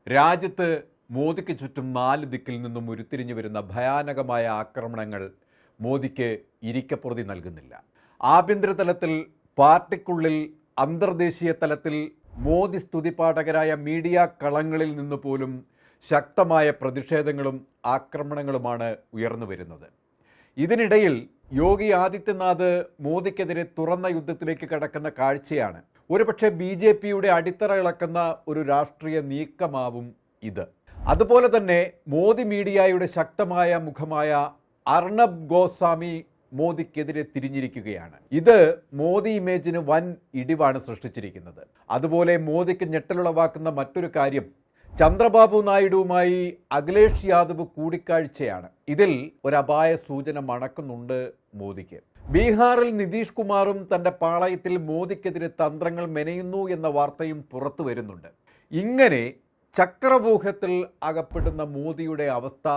രാജ്യത്ത് മോദിക്ക് ചുറ്റും 4 ദിക്കിൽ നിന്നും ഉരുത്തിരിഞ്ഞു വരുന്ന ഭയാനകമായ ആക്രമണങ്ങൾ മോദിക്ക് ഇരിക്കപ്പുറതി നൽകുന്നില്ല. ആഭ്യന്തര തലത്തിൽ, പാർട്ടിക്കുള്ളിൽ, അന്തർദേശീയ തലത്തിൽ മോദി സ്തുതിപാഠകരായ മീഡിയ കളങ്ങളിൽ നിന്ന് പോലും ശക്തമായ പ്രതിഷേധങ്ങളും ആക്രമണങ്ങളുമാണ് ഉയർന്നു വരുന്നത്. ഇതിനിടയിൽ യോഗി ആദിത്യനാഥ് മോദിക്കെതിരെ തുറന്ന യുദ്ധത്തിലേക്ക് കടക്കുന്ന കാഴ്ചയാണ്. ഒരുപക്ഷെ BJPയുടെ അടിത്തറ ഇളക്കുന്ന ഒരു രാഷ്ട്രീയ നീക്കമാവും ഇത്. അതുപോലെ തന്നെ മോദി മീഡിയയുടെ ശക്തമായ മുഖമായ അർണബ് ഗോസ്വാമി മോദിക്കെതിരെ തിരിഞ്ഞിരിക്കുകയാണ്. ഇത് മോദി ഇമേജിന് വൻ ഇടിവാണ് സൃഷ്ടിച്ചിരിക്കുന്നത്. അതുപോലെ മോദിക്ക് ഞെട്ടലുളവാക്കുന്ന മറ്റൊരു കാര്യം ചന്ദ്രബാബു നായിഡുവുമായി അഖിലേഷ് യാദവ് കൂടിക്കാഴ്ചയാണ്. ഇതിൽ ഒരു അപായ സൂചന മണക്കുന്നുണ്ട് മോദിക്ക്. ബീഹാറിൽ നിതീഷ് കുമാറും തൻ്റെ പാളയത്തിൽ മോദിക്കെതിരെ തന്ത്രങ്ങൾ മെനയുന്നു എന്ന വാർത്തയും പുറത്തു വരുന്നുണ്ട്. ഇങ്ങനെ ചക്രവ്യൂഹത്തിൽ അകപ്പെടുന്ന മോദിയുടെ അവസ്ഥ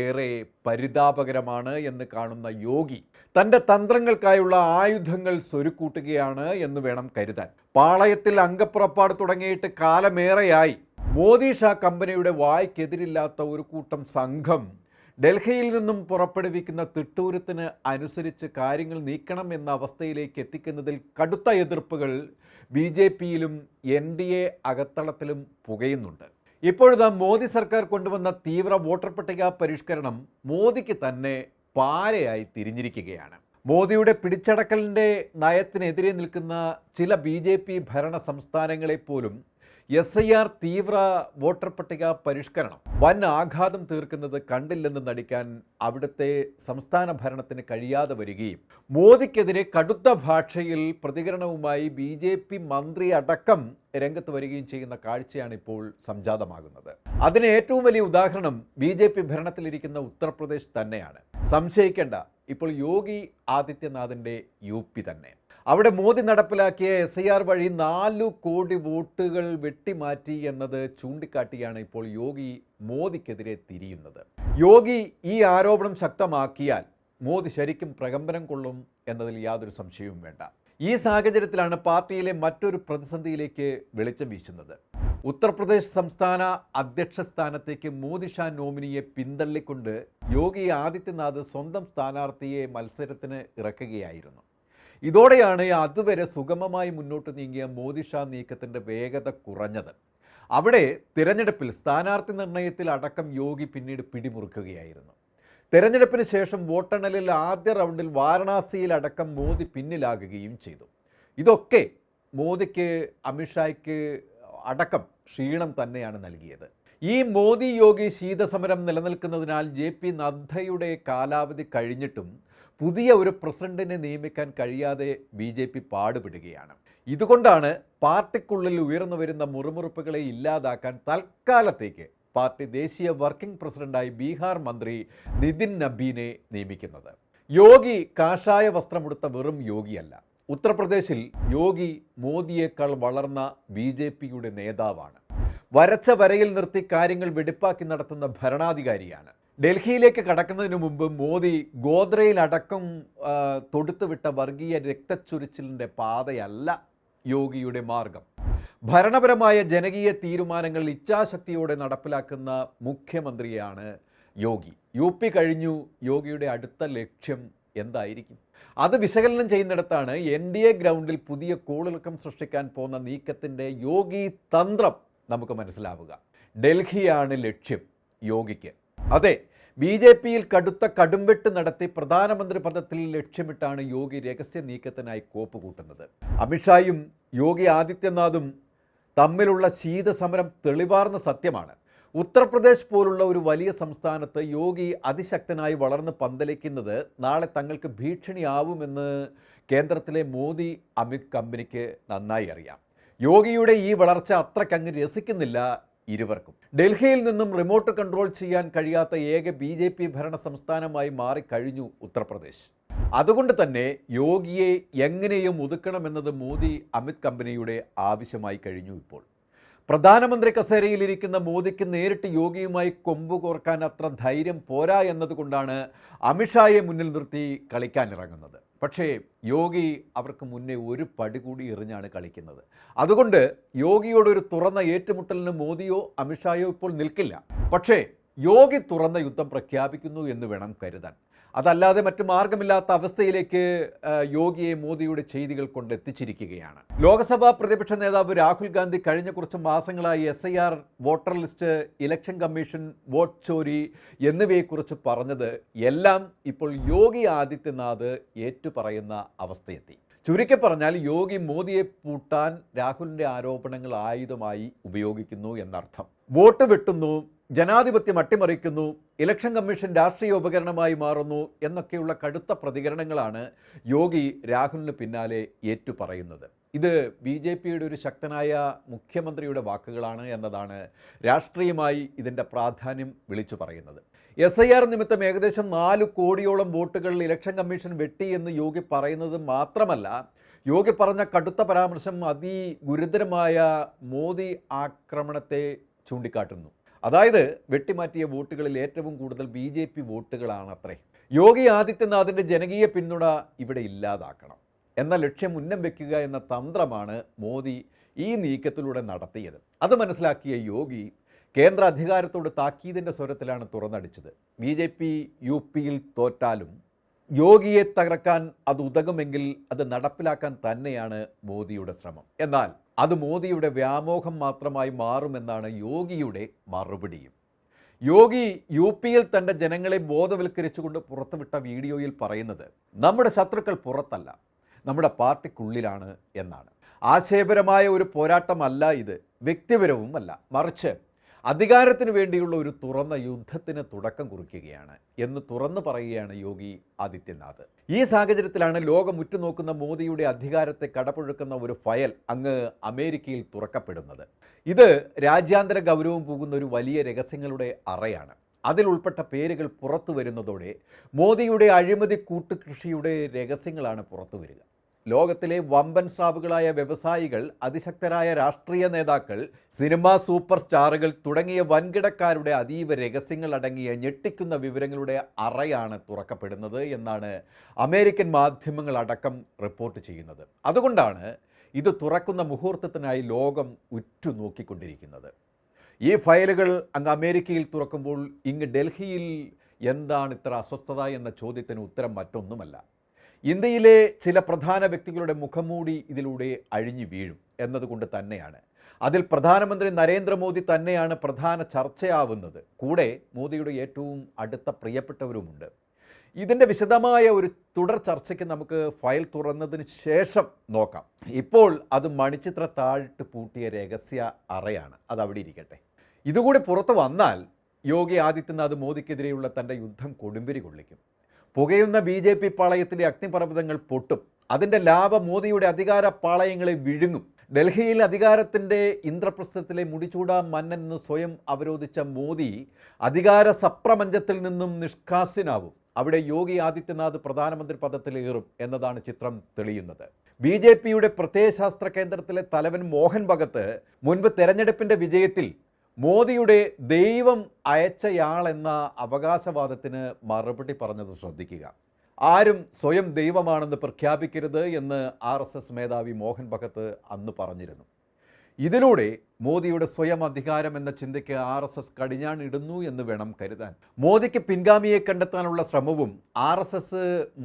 ഏറെ പരിതാപകരമാണ് എന്ന് കാണുന്ന യോഗി തൻ്റെ തന്ത്രങ്ങൾക്കായുള്ള ആയുധങ്ങൾ സ്വരുക്കൂട്ടുകയാണ് എന്ന് വേണം കരുതാൻ. പാളയത്തിൽ അംഗപ്പുറപ്പാട് തുടങ്ങിയിട്ട് കാലമേറെയായി. മോദി ഷാ കമ്പനിയുടെ വായ്ക്കെതിരില്ലാത്ത ഒരു കൂട്ടം സംഘം ഡൽഹിയിൽ നിന്നും പുറപ്പെടുവിക്കുന്ന തിട്ടൂരത്തിന് അനുസരിച്ച് കാര്യങ്ങൾ നീക്കണം എന്ന അവസ്ഥയിലേക്ക് എത്തിക്കുന്നതിൽ കടുത്ത എതിർപ്പുകൾ BJPയിലും NDA അകത്തളത്തിലും പുകയുന്നുണ്ട്. ഇപ്പോഴത്തെ മോദി സർക്കാർ കൊണ്ടുവന്ന തീവ്ര വോട്ടർ പട്ടിക പരിഷ്കരണം മോദിക്ക് തന്നെ പാരയായി തിരിഞ്ഞിരിക്കുകയാണ്. മോദിയുടെ പിടിച്ചടക്കലിൻ്റെ നയത്തിനെതിരെ നിൽക്കുന്ന ചില BJP ഭരണ സംസ്ഥാനങ്ങളെപ്പോലും SIR തീവ്ര വോട്ടർ പട്ടിക പരിഷ്കരണം വൻ ആഘാതം തീർക്കുന്നത് കണ്ടില്ലെന്ന് നടിക്കാൻ അവിടുത്തെ സംസ്ഥാന ഭരണത്തിന് കഴിയാതെ വരികയും മോദിക്കെതിരെ കടുത്ത ഭാഷയിൽ പ്രതികരണവുമായി BJP മന്ത്രി അടക്കം രംഗത്ത് വരികയും ചെയ്യുന്ന കാഴ്ചയാണ് ഇപ്പോൾ സംജാതമാകുന്നത്. അതിന് ഏറ്റവും വലിയ ഉദാഹരണം BJP ഭരണത്തിലിരിക്കുന്ന ഉത്തർപ്രദേശ് തന്നെയാണ്. സംശയിക്കേണ്ട, ഇപ്പോൾ യോഗി ആദിത്യനാഥിൻ്റെ UP തന്നെ. അവിടെ മോദി നടപ്പിലാക്കിയ SIR വഴി 4 കോടി വോട്ടുകൾ വെട്ടിമാറ്റി എന്നത് ചൂണ്ടിക്കാട്ടിയാണ് ഇപ്പോൾ യോഗി മോദിക്കെതിരെ തിരിയുന്നത്. യോഗി ഈ ആരോപണം ശക്തമാക്കിയാൽ മോദി ശരിക്കും പ്രകമ്പനം കൊള്ളും എന്നതിൽ യാതൊരു സംശയവും വേണ്ട. ഈ സാഹചര്യത്തിലാണ് പാർട്ടിയിലെ മറ്റൊരു പ്രതിസന്ധിയിലേക്ക് വെളിച്ചം വീശുന്നത്. ഉത്തർപ്രദേശ് സംസ്ഥാന അധ്യക്ഷ സ്ഥാനത്തേക്ക് മോദി ഷാ നോമിനിയെ പിന്തള്ളിക്കൊണ്ട് യോഗി ആദിത്യനാഥ് സ്വന്തം സ്ഥാനാർത്ഥിയെ മത്സരത്തിന് ഇറക്കുകയായിരുന്നു. ഇതോടെയാണ് അതുവരെ സുഗമമായി മുന്നോട്ട് നീങ്ങിയ മോദി ഷാ നീക്കത്തിൻ്റെ വേഗത കുറഞ്ഞത്. അവിടെ തിരഞ്ഞെടുപ്പിൽ സ്ഥാനാർത്ഥി നിർണയത്തിൽ അടക്കം യോഗി പിന്നീട് പിടിമുറുക്കുകയായിരുന്നു. തിരഞ്ഞെടുപ്പിന് ശേഷം വോട്ടെണ്ണലിൽ ആദ്യ റൗണ്ടിൽ വാരണാസിയിൽ അടക്കം മോദി പിന്നിലാകുകയും ചെയ്തു. ഇതൊക്കെ മോദിക്ക്, അമിത്ഷായ്ക്ക് അടക്കം ക്ഷീണം തന്നെയാണ് നൽകിയത്. ഈ മോദി യോഗി ശീതസമരം നിലനിൽക്കുന്നതിനാൽ JP നദ്ദയുടെ കാലാവധി കഴിഞ്ഞിട്ടും പുതിയ ഒരു പ്രസിഡന്റിനെ നിയമിക്കാൻ കഴിയാതെ BJP പാടുപെടുകയാണ്. ഇതുകൊണ്ടാണ് പാർട്ടിക്കുള്ളിൽ ഉയർന്നു വരുന്ന മുറുമുറുപ്പുകളെ ഇല്ലാതാക്കാൻ തൽക്കാലത്തേക്ക് പാർട്ടി ദേശീയ വർക്കിംഗ് പ്രസിഡന്റായി ബീഹാർ മന്ത്രി നിതിൻ നബീനെ നിയമിക്കുന്നത്. യോഗി കാഷായ വസ്ത്രമുടുത്ത വെറും യോഗിയല്ല. ഉത്തർപ്രദേശിൽ യോഗി മോദിയേക്കാൾ വളർന്ന BJPയുടെ നേതാവാണ്. വരച്ച വരയിൽ നിർത്തി കാര്യങ്ങൾ വെടിപ്പാക്കി നടത്തുന്ന ഭരണാധികാരിയാണ്. ഡൽഹിയിലേക്ക് കടക്കുന്നതിന് മുമ്പ് മോദി ഗോദ്രയിലടക്കം തൊടുത്തുവിട്ട വർഗീയ രക്തച്ചൊരിച്ചിലിൻ്റെ പാതയല്ല യോഗിയുടെ മാർഗം. ഭരണപരമായ ജനകീയ തീരുമാനങ്ങൾ ഇച്ഛാശക്തിയോടെ നടപ്പിലാക്കുന്ന മുഖ്യമന്ത്രിയാണ് യോഗി. UP കഴിഞ്ഞു. യോഗിയുടെ അടുത്ത ലക്ഷ്യം എന്തായിരിക്കും? അത് വിശകലനം ചെയ്യുന്നിടത്താണ് NDA ഗ്രൗണ്ടിൽ പുതിയ കോളിളക്കം സൃഷ്ടിക്കാൻ പോകുന്ന നീക്കത്തിൻ്റെ യോഗി തന്ത്രം നമുക്ക് മനസ്സിലാവുക. ഡൽഹിയാണ് ലക്ഷ്യം യോഗിക്ക്. അതെ, BJPയിൽ കടുത്ത കടുംവെട്ട് നടത്തി പ്രധാനമന്ത്രി പദത്തിൽ ലക്ഷ്യമിട്ടാണ് യോഗി രഹസ്യ നീക്കത്തിനായി കോപ്പ് കൂട്ടുന്നത്. അമിത്ഷായും യോഗി ആദിത്യനാഥും തമ്മിലുള്ള ശീതസമരം തെളിവാർന്ന സത്യമാണ്. ഉത്തർപ്രദേശ് പോലുള്ള ഒരു വലിയ സംസ്ഥാനത്ത് യോഗി അതിശക്തനായി വളർന്ന് പന്തലിക്കുന്നത് നാളെ തങ്ങൾക്ക് ഭീഷണിയാവുമെന്ന് കേന്ദ്രത്തിലെ മോദി അമിത് കമ്പനിക്ക് നന്നായി അറിയാം. യോഗിയുടെ ഈ വളർച്ച അത്രക്കങ്ങ് രസിക്കുന്നില്ല ഇരുവർക്കും. ഡൽഹിയിൽ നിന്നും റിമോട്ട് കൺട്രോൾ ചെയ്യാൻ കഴിയാത്ത ഏക BJP ഭരണ സംസ്ഥാനമായി മാറിക്കഴിഞ്ഞു ഉത്തർപ്രദേശ്. അതുകൊണ്ട് തന്നെ യോഗിയെ എങ്ങനെയും ഒതുക്കണമെന്നത് മോദി അമിത് കമ്പനിയുടെ ആവശ്യമായി കഴിഞ്ഞു. ഇപ്പോൾ പ്രധാനമന്ത്രി കസേരയിലിരിക്കുന്ന മോദിക്ക് നേരിട്ട് യോഗിയുമായി കൊമ്പ് കോർക്കാൻ അത്ര ധൈര്യം പോരാ എന്നതുകൊണ്ടാണ് അമിത്ഷായെ മുന്നിൽ നിർത്തി കളിക്കാനിറങ്ങുന്നത്. പക്ഷേ യോഗി അവർക്ക് മുന്നേ ഒരു പടി കൂടി എറിഞ്ഞാണ് കളിക്കുന്നത്. അതുകൊണ്ട് യോഗിയോടൊരു തുറന്ന ഏറ്റുമുട്ടലിന് മോദിയോ അമിത്ഷായോ ഇപ്പോൾ നിൽക്കില്ല. പക്ഷേ യോഗി തുറന്ന യുദ്ധം പ്രഖ്യാപിക്കുന്നു എന്ന് വേണം കരുതാൻ. അതല്ലാതെ മറ്റു മാർഗമില്ലാത്ത അവസ്ഥയിലേക്ക് യോഗിയെ മോദിയുടെ ചെയ്തികൾ കൊണ്ടെത്തിച്ചിരിക്കുകയാണ്. ലോക്സഭാ പ്രതിപക്ഷ നേതാവ് രാഹുൽ ഗാന്ധി കഴിഞ്ഞ കുറച്ച് മാസങ്ങളായി SIR, voter list, election commission, vote ചോരി എന്നിവയെക്കുറിച്ച് പറഞ്ഞത് എല്ലാം ഇപ്പോൾ യോഗി ആദിത്യനാഥ് ഏറ്റുപറയുന്ന അവസ്ഥയെത്തി. ചുരുക്കി പറഞ്ഞാൽ യോഗി മോദിയെ പൂട്ടാൻ രാഹുലിൻ്റെ ആരോപണങ്ങൾ ആയുധമായി ഉപയോഗിക്കുന്നു എന്നർത്ഥം. വോട്ട് വെട്ടുന്നു, ജനാധിപത്യം അട്ടിമറിക്കുന്നു, ഇലക്ഷൻ കമ്മീഷൻ രാഷ്ട്രീയ ഉപകരണമായി മാറുന്നു എന്നൊക്കെയുള്ള കടുത്ത പ്രതികരണങ്ങളാണ് യോഗി രാഹുലിന് പിന്നാലെ ഏറ്റുപറയുന്നത്. ഇത് BJPയുടെ ഒരു ശക്തനായ മുഖ്യമന്ത്രിയുടെ വാക്കുകളാണ് എന്നതാണ് രാഷ്ട്രീയമായി ഇതിൻ്റെ പ്രാധാന്യം വിളിച്ചു പറയുന്നത്. SIR നിമിത്തം ഏകദേശം 4 കോടിയോളം വോട്ടുകൾ ഇലക്ഷൻ കമ്മീഷൻ വെട്ടി എന്ന് യോഗി പറയുന്നത് മാത്രമല്ല, യോഗി പറഞ്ഞ കടുത്ത പരാമർശം അതിഗുരുതരമായ മോദി ആക്രമണത്തെ ചൂണ്ടിക്കാട്ടുന്നു. അതായത് വെട്ടിമാറ്റിയ വോട്ടുകളിൽ ഏറ്റവും കൂടുതൽ BJP വോട്ടുകളാണത്രേ. യോഗി ആദിത്യനാഥിൻ്റെ ജനകീയ പിന്തുണ ഇവിടെ ഇല്ലാതാക്കണം എന്ന ലക്ഷ്യം മുന്നം വയ്ക്കുക എന്ന തന്ത്രമാണ് മോദി ഈ നീക്കത്തിലൂടെ നടത്തിയത്. അത് മനസ്സിലാക്കിയ യോഗി കേന്ദ്ര അധികാരത്തോട് താക്കീതിൻ്റെ സ്വരത്തിലാണ് തുറന്നടിച്ചത്. BJP UPയിൽ തോറ്റാലും യോഗിയെ തകർക്കാൻ അത് ഉതകുമെങ്കിൽ അത് നടപ്പിലാക്കാൻ തന്നെയാണ് മോദിയുടെ ശ്രമം. എന്നാൽ അത് മോദിയുടെ വ്യാമോഹം മാത്രമായി മാറുമെന്നാണ് യോഗിയുടെ മറുപടിയും. യോഗി UPയിൽ തൻ്റെ ജനങ്ങളെ ബോധവൽക്കരിച്ചുകൊണ്ട് പുറത്തുവിട്ട വീഡിയോയിൽ പറയുന്നത് നമ്മുടെ ശത്രുക്കൾ പുറത്തല്ല, നമ്മുടെ പാർട്ടിക്കുള്ളിലാണ് എന്നാണ്. ആശയപരമായ ഒരു പോരാട്ടമല്ല ഇത്, വ്യക്തിപരവുമല്ല, മറിച്ച് അധികാരത്തിന് വേണ്ടിയുള്ള ഒരു തുറന്ന യുദ്ധത്തിന് തുടക്കം കുറിക്കുകയാണ് എന്ന് തുറന്നു പറയുകയാണ് യോഗി ആദിത്യനാഥ്. ഈ സാഹചര്യത്തിലാണ് ലോകം ഉറ്റുനോക്കുന്ന മോദിയുടെ അധികാരത്തെ കടപുഴക്കുന്ന ഒരു ഫയൽ അങ്ങ് അമേരിക്കയിൽ തുറക്കപ്പെടുന്നത്. ഇത് രാജ്യാന്തര ഗൗരവം പോകുന്ന ഒരു വലിയ രഹസ്യങ്ങളുടെ അറയാണ്. അതിൽ ഉൾപ്പെട്ട പേരുകൾ പുറത്തു വരുന്നതോടെ മോദിയുടെ അഴിമതി കൂട്ടുകൃഷിയുടെ രഹസ്യങ്ങളാണ് പുറത്തു വരിക. ലോകത്തിലെ വമ്പൻ സ്രാവുകളായ വ്യവസായികൾ, അതിശക്തരായ രാഷ്ട്രീയ നേതാക്കൾ, സിനിമാ സൂപ്പർ സ്റ്റാറുകൾ തുടങ്ങിയ വൻകിടക്കാരുടെ അതീവ രഹസ്യങ്ങൾ അടങ്ങിയ ഞെട്ടിക്കുന്ന വിവരങ്ങളുടെ അറയാണ് തുറക്കപ്പെടുന്നത് എന്നാണ് അമേരിക്കൻ മാധ്യമങ്ങൾ അടക്കം റിപ്പോർട്ട് ചെയ്യുന്നത്. അതുകൊണ്ടാണ് ഇത് തുറക്കുന്ന മുഹൂർത്തത്തിനായി ലോകം ഉറ്റുനോക്കിക്കൊണ്ടിരിക്കുന്നത്. ഈ ഫയലുകൾ അങ്ങ് അമേരിക്കയിൽ തുറക്കുമ്പോൾ ഇങ്ങ് ഡൽഹിയിൽ എന്താണ് ഇത്ര അസ്വസ്ഥത എന്ന ചോദ്യത്തിന് ഉത്തരം മറ്റൊന്നുമല്ല. ഇന്ത്യയിലെ ചില പ്രധാന വ്യക്തികളുടെ മുഖംമൂടി ഇതിലൂടെ അഴിഞ്ഞു വീഴും എന്നതുകൊണ്ട് തന്നെയാണ്. അതിൽ പ്രധാനമന്ത്രി നരേന്ദ്രമോദി തന്നെയാണ് പ്രധാന ചർച്ചയാവുന്നത്. കൂടെ മോദിയുടെ ഏറ്റവും അടുത്ത പ്രിയപ്പെട്ടവരുമുണ്ട്. ഇതിൻ്റെ വിശദമായ ഒരു തുടർ ചർച്ചയ്ക്ക് നമുക്ക് ഫയൽ തുറന്നതിന് ശേഷം നോക്കാം. ഇപ്പോൾ അത് മണിച്ചിത്ര താഴിട്ട് പൂട്ടിയ രഹസ്യ അറയാണ്, അതവിടെ ഇരിക്കട്ടെ. ഇതുകൂടി പുറത്തു വന്നാൽ യോഗി ആദിത്യനാഥ് മോദിക്കെതിരെയുള്ള തൻ്റെ യുദ്ധം കൊടുമ്പിരി കൊള്ളിക്കും. പുകയുന്ന BJP പാളയത്തിലെ അഗ്നിപർവ്വതങ്ങൾ പൊട്ടും. അതിൻ്റെ ലാഭം മോദിയുടെ അധികാര പാളയങ്ങളെ വിഴുങ്ങും. ഡൽഹിയിൽ അധികാരത്തിൻ്റെ ഇന്ദ്രപ്രസ്ഥത്തിലെ മുടിച്ചൂടാ മന്നൻ എന്ന് സ്വയം അവരോധിച്ച മോദി അധികാര സപ്രമഞ്ചത്തിൽ നിന്നും നിഷ്കാസ്യനാവും. അവിടെ യോഗി ആദിത്യനാഥ് പ്രധാനമന്ത്രി പദത്തിലേറും എന്നതാണ് ചിത്രം തെളിയുന്നത്. BJPയുടെ പ്രത്യയശാസ്ത്ര കേന്ദ്രത്തിലെ തലവൻ മോഹൻ ഭഗത്ത് മുൻപ് തെരഞ്ഞെടുപ്പിൻ്റെ വിജയത്തിൽ മോദിയുടെ ദൈവം അയച്ചയാളെന്ന അവകാശവാദത്തിന് മറുപടി പറഞ്ഞത് ശ്രദ്ധിക്കുക. ആരും സ്വയം ദൈവമാണെന്ന് പ്രഖ്യാപിക്കരുത് എന്ന് RSS മേധാവി മോഹൻ ഭഗത്ത് അന്ന് പറഞ്ഞിരുന്നു. ഇതിലൂടെ മോദിയുടെ സ്വയം അധികാരം എന്ന ചിന്തയ്ക്ക് RSS കടിഞ്ഞാണിടുന്നു എന്ന് വേണം കരുതാൻ. മോദിക്ക് പിൻഗാമിയെ കണ്ടെത്താനുള്ള ശ്രമവും RSS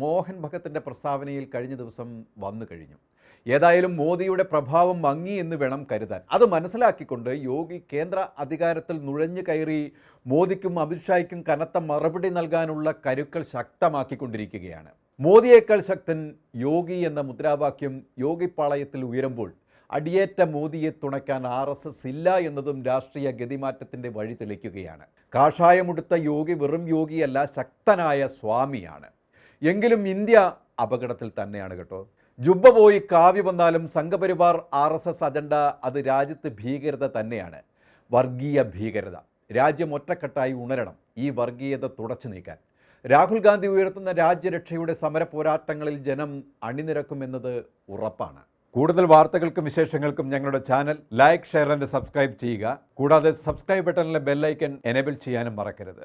മോഹൻ ഭഗത്തിൻ്റെ പ്രസ്താവനയിൽ കഴിഞ്ഞ ദിവസം വന്നു കഴിഞ്ഞു. ഏതായാലും മോദിയുടെ പ്രഭാവം മങ്ങി എന്ന് വേണം കരുതാൻ. അത് മനസ്സിലാക്കിക്കൊണ്ട് യോഗി കേന്ദ്ര അധികാരത്തിൽ നുഴഞ്ഞു കയറി മോദിക്കും അമിത്ഷായ്ക്കും കനത്ത മറുപടി നൽകാനുള്ള കരുക്കൾ ശക്തമാക്കിക്കൊണ്ടിരിക്കുകയാണ്. മോദിയേക്കാൾ ശക്തൻ യോഗി എന്ന മുദ്രാവാക്യം യോഗി പാളയത്തിൽ ഉയരുമ്പോൾ അടിയേറ്റ മോദിയെ തുണയ്ക്കാൻ RSS ഇല്ല എന്നതും രാഷ്ട്രീയ ഗതിമാറ്റത്തിൻ്റെ വഴി തെളിക്കുകയാണ്. കാഷായമുടുത്ത യോഗി വെറും യോഗിയല്ല, ശക്തനായ സ്വാമിയാണ്. എങ്കിലും ഇന്ത്യ അപകടത്തിൽ തന്നെയാണ് കേട്ടോ. ജുബ്ബ പോയി കാവ്യ വന്നാലും സംഘപരിവാർ RSS അജണ്ട അത് രാജ്യത്ത് ഭീകരത തന്നെയാണ്, വർഗീയ ഭീകരത. രാജ്യം ഒറ്റക്കെട്ടായി ഉണരണം ഈ വർഗീയത തുടച്ചു നീക്കാൻ. രാഹുൽ ഗാന്ധി ഉയർത്തുന്ന രാജ്യരക്ഷയുടെ സമര പോരാട്ടങ്ങളിൽ ജനം അണിനിരക്കുമെന്നത് ഉറപ്പാണ്. കൂടുതൽ വാർത്തകൾക്കും വിശേഷങ്ങൾക്കും ഞങ്ങളുടെ channel like, share and subscribe ചെയ്യുക. കൂടാതെ സബ്സ്ക്രൈബ് ബട്ടണിലെ ബെല്ലൈക്കൻ എനേബിൾ ചെയ്യാനും മറക്കരുത്.